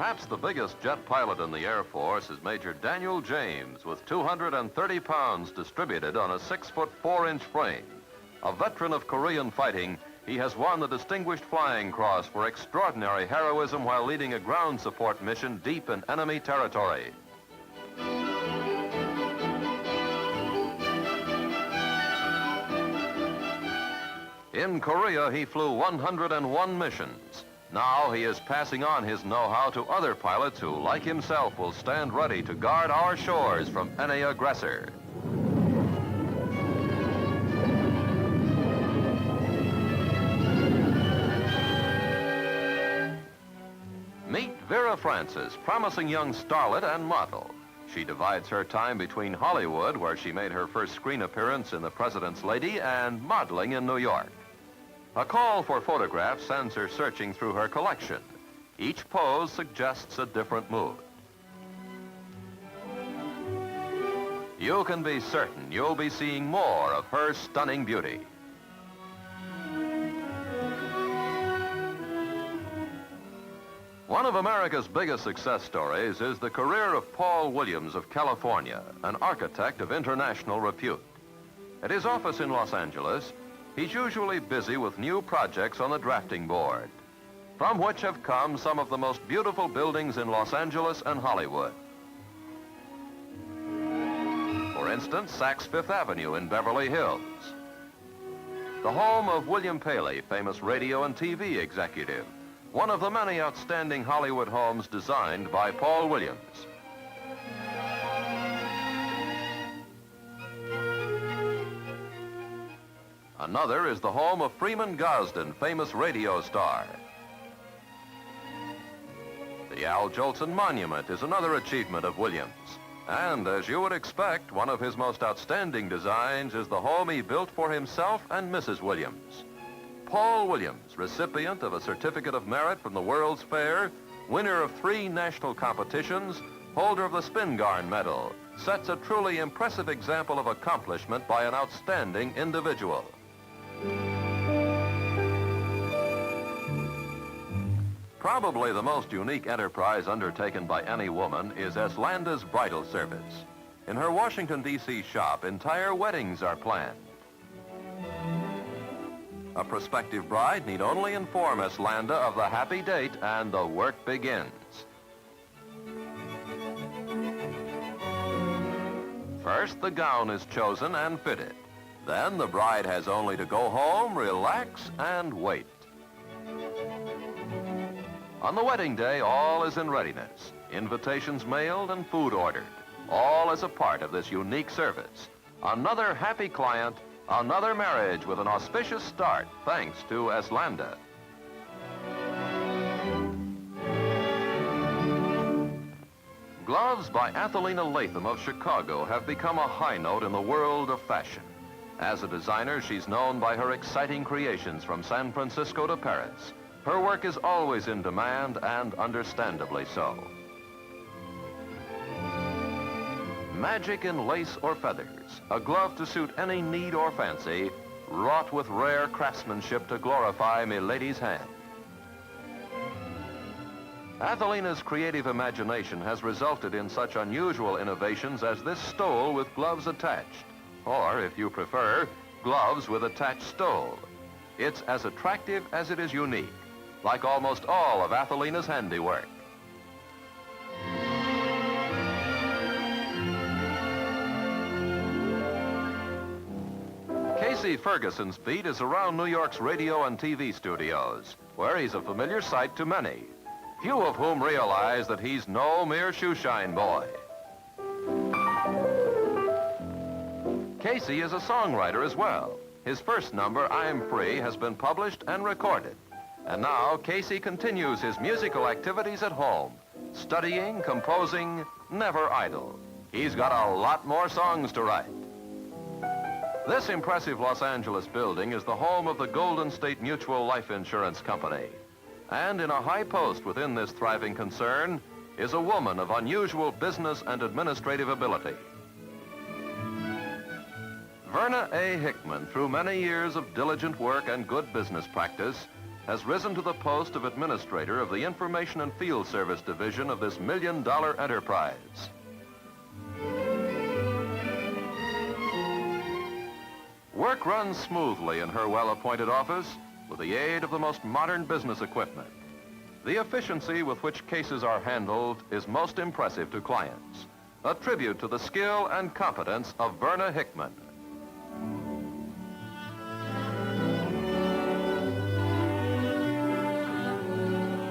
Perhaps the biggest jet pilot in the Air Force is Major Daniel James, with 230 pounds distributed on a 6-foot 4-inch frame. A veteran of Korean fighting, he has won the Distinguished Flying Cross for extraordinary heroism while leading a ground support mission deep in enemy territory. In Korea, he flew 101 missions. Now he is passing on his know-how to other pilots who, like himself, will stand ready to guard our shores from any aggressor. Meet Vera Francis, promising young starlet and model. She divides her time between Hollywood, where she made her first screen appearance in The President's Lady, and modeling in New York. A call for photographs sends her searching through her collection. Each pose suggests a different mood. You can be certain you'll be seeing more of her stunning beauty. One of America's biggest success stories is the career of Paul Williams of California, an architect of international repute. At his office in Los Angeles, he's usually busy with new projects on the drafting board, from which have come some of the most beautiful buildings in Los Angeles and Hollywood. For instance, Saks Fifth Avenue in Beverly Hills, the home of William Paley, famous radio and TV executive, one of the many outstanding Hollywood homes designed by Paul Williams. Another is the home of Freeman Gosden, famous radio star. The Al Jolson Monument is another achievement of Williams. And as you would expect, one of his most outstanding designs is the home he built for himself and Mrs. Williams. Paul Williams, recipient of a Certificate of Merit from the World's Fair, winner of 3 national competitions, holder of the Spingarn Medal, sets a truly impressive example of accomplishment by an outstanding individual. Probably the most unique enterprise undertaken by any woman is Eslanda's bridal service. In her Washington, D.C. shop, entire weddings are planned. A prospective bride need only inform Eslanda of the happy date and the work begins. First, the gown is chosen and fitted. Then the bride has only to go home, relax, and wait. On the wedding day, all is in readiness. Invitations mailed and food ordered. All as a part of this unique service. Another happy client, another marriage with an auspicious start, thanks to Eslanda. Gloves by Athalena Lathan of Chicago have become a high note in the world of fashion. As a designer, she's known by her exciting creations from San Francisco to Paris. Her work is always in demand, and understandably so. Magic in lace or feathers, a glove to suit any need or fancy, wrought with rare craftsmanship to glorify milady's hand. Athalena's creative imagination has resulted in such unusual innovations as this stole with gloves attached, or, if you prefer, gloves with attached stole. It's as attractive as it is unique, like almost all of Athalena's handiwork. Casey Ferguson's beat is around New York's radio and TV studios, where he's a familiar sight to many, few of whom realize that he's no mere shoeshine boy. Casey is a songwriter as well. His first number, I'm Free, has been published and recorded. And now Casey continues his musical activities at home, studying, composing, never idle. He's got a lot more songs to write. This impressive Los Angeles building is the home of the Golden State Mutual Life Insurance Company. And in a high post within this thriving concern is a woman of unusual business and administrative ability. Verna A. Hickman, through many years of diligent work and good business practice, has risen to the post of administrator of the Information and Field Service Division of this million-dollar enterprise. Work runs smoothly in her well-appointed office with the aid of the most modern business equipment. The efficiency with which cases are handled is most impressive to clients, a tribute to the skill and competence of Verna Hickman.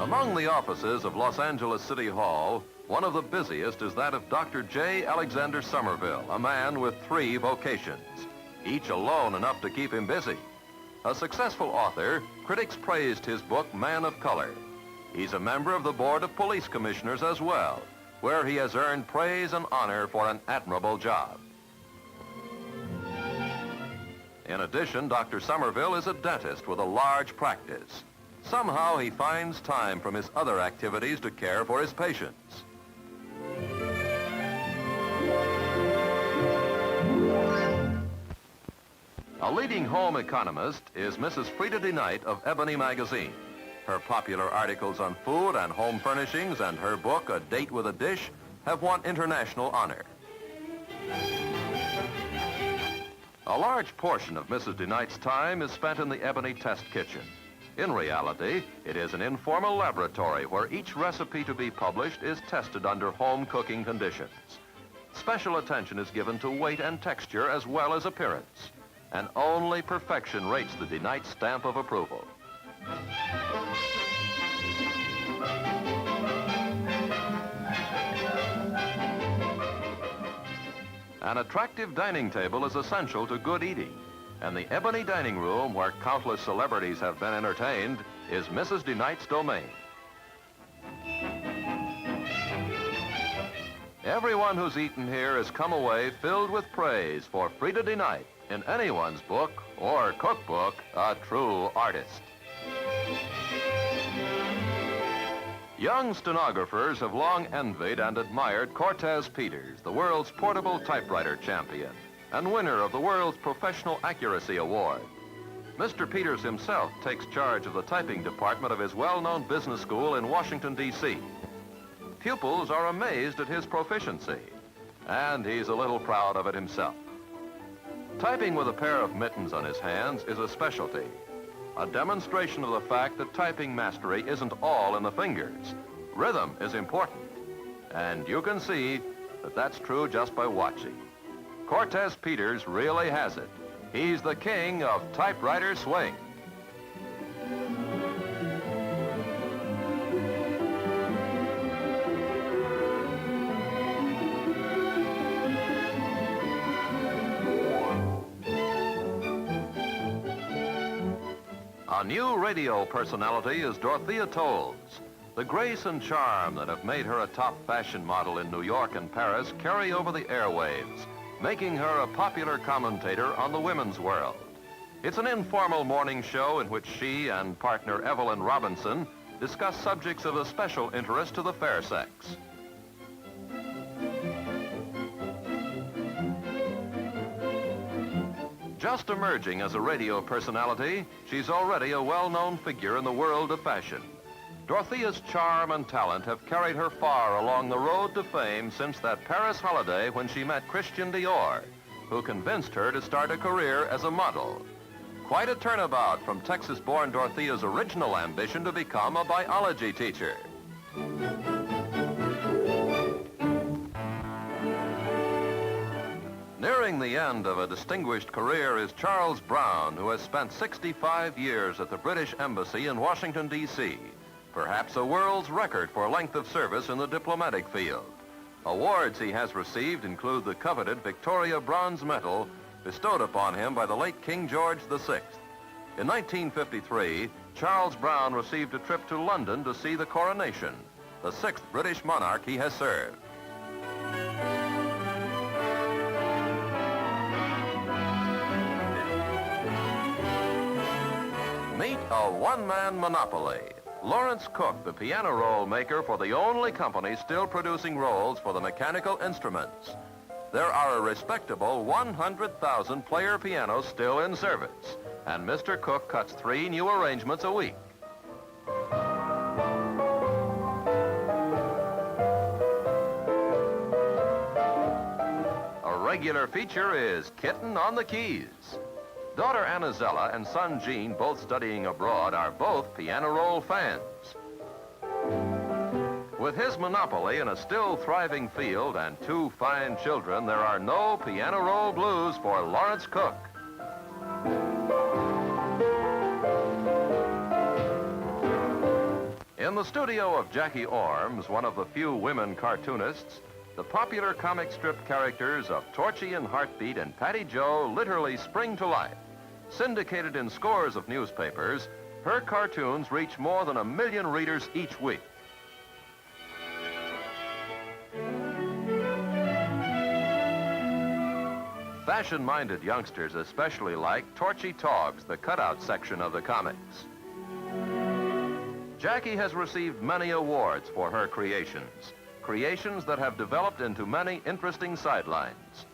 Among the offices of Los Angeles City Hall, one of the busiest is that of Dr. J. Alexander Somerville, a man with 3 vocations, each alone enough to keep him busy. A successful author, critics praised his book, Man of Color. He's a member of the Board of Police Commissioners as well, where he has earned praise and honor for an admirable job. In addition, Dr. Somerville is a dentist with a large practice. Somehow he finds time from his other activities to care for his patients. A leading home economist is Mrs. Freda DeKnight of Ebony Magazine. Her popular articles on food and home furnishings and her book, A Date with a Dish, have won international honor. A large portion of Mrs. DeKnight's time is spent in the Ebony Test Kitchen. In reality, it is an informal laboratory where each recipe to be published is tested under home cooking conditions. Special attention is given to weight and texture as well as appearance, and only perfection rates the DeKnight stamp of approval. An attractive dining table is essential to good eating, and the Ebony Dining Room, where countless celebrities have been entertained, is Mrs. DeKnight's domain. Everyone who's eaten here has come away filled with praise for Freda DeKnight, in anyone's book or cookbook, a true artist. Young stenographers have long envied and admired Cortez Peters, the world's portable typewriter champion and winner of the world's Professional Accuracy Award. Mr. Peters himself takes charge of the typing department of his well-known business school in Washington, D.C. Pupils are amazed at his proficiency, and he's a little proud of it himself. Typing with a pair of mittens on his hands is a specialty, a demonstration of the fact that typing mastery isn't all in the fingers. Rhythm is important, and you can see that that's true just by watching. Cortez Peters really has it. He's the king of typewriter swing. A new radio personality is Dorothea Towles. The grace and charm that have made her a top fashion model in New York and Paris carry over the airwaves, making her a popular commentator on the women's world. It's an informal morning show in which she and partner Evelyn Robinson discuss subjects of especial interest to the fair sex. Just emerging as a radio personality, she's already a well-known figure in the world of fashion. Dorothea's charm and talent have carried her far along the road to fame since that Paris holiday when she met Christian Dior, who convinced her to start a career as a model. Quite a turnabout from Texas-born Dorothea's original ambition to become a biology teacher. Nearing the end of a distinguished career is Charles Browne, who has spent 65 years at the British Embassy in Washington, D.C., perhaps a world's record for length of service in the diplomatic field. Awards he has received include the coveted Victoria Bronze Medal bestowed upon him by the late King George VI. In 1953, Charles Browne received a trip to London to see the coronation, the 6th British monarch he has served. Meet a one-man monopoly. Lawrence Cook, the piano roll maker for the only company still producing rolls for the mechanical instruments. There are a respectable 100,000 player pianos still in service, and Mr. Cook cuts 3 new arrangements a week. regular feature is Kitten on the Keys. Daughter Annazella and son Gene, both studying abroad, are both piano roll fans. With his monopoly in a still thriving field and 2 fine children, there are no piano roll blues for Lawrence Cook. In the studio of Jackie Ormes, one of the few women cartoonists, the popular comic strip characters of Torchy and Heartbeat and Patty Jo literally spring to life. Syndicated in scores of newspapers, her cartoons reach more than 1 million readers each week. Fashion-minded youngsters especially like Torchy Togs, the cutout section of the comics. Jackie has received many awards for her creations that have developed into many interesting sidelines.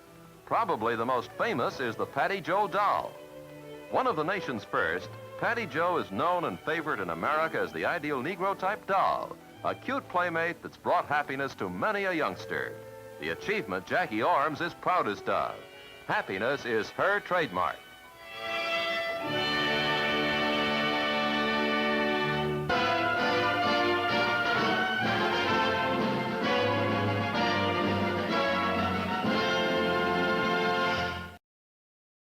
Probably the most famous is the Patty Jo doll. One of the nation's first, Patty Jo is known and favored in America as the ideal Negro-type doll, a cute playmate that's brought happiness to many a youngster. The achievement Jackie Ormes is proudest of. Happiness is her trademark.